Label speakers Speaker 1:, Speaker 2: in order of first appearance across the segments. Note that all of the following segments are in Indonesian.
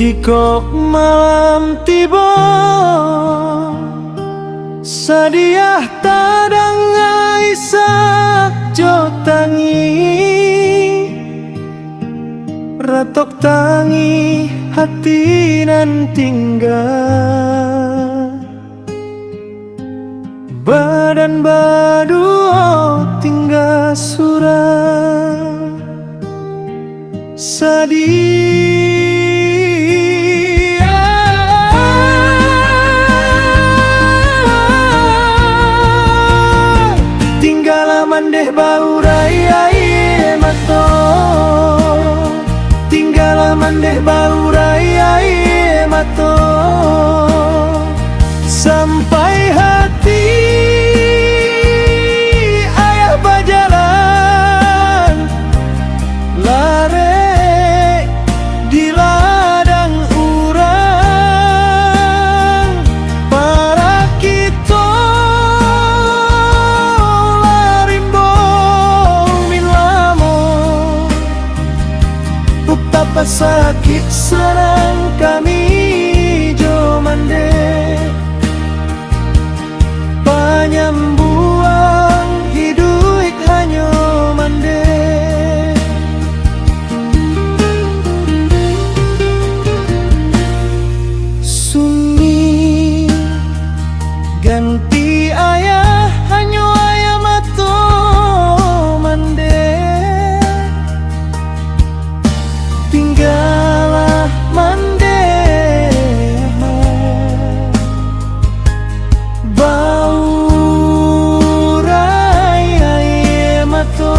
Speaker 1: Jika malam tiba sadiah tadang aisak jo tangi ratok tangi hati nan tinggal badan badu tinggal surang sadih mandeh bau raya mato tinggal mandeh bau raya mato sampai hati ayah berjalan lare di ladang urang para kita betapa sakit sarang kami jo mande panyambuang hidup hanyo mande sunyi ganti ayah hanyo ayah mato mande tinggalah mandeh bau raya mato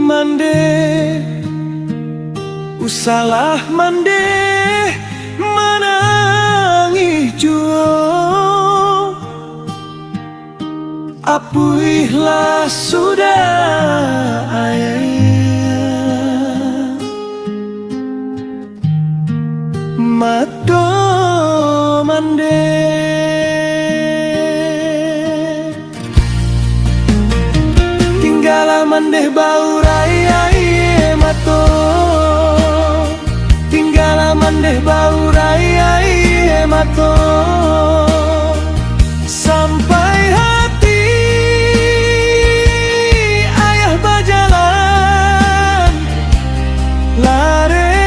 Speaker 1: mandeh usalah mandeh menangis juo apuihlah sudah ayah mato mandeh tinggalah mandeh bau raya mato tinggalah mandeh bau raya mato sampai hati ayah berjalan lare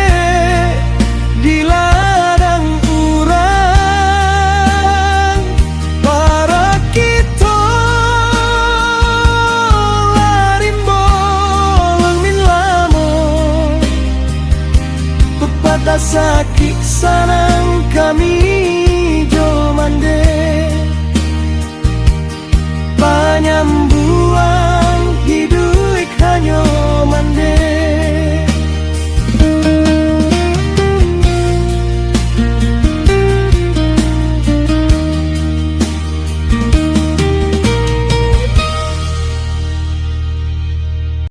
Speaker 1: di ladang urang para kita pada sakit sarang kami jo mande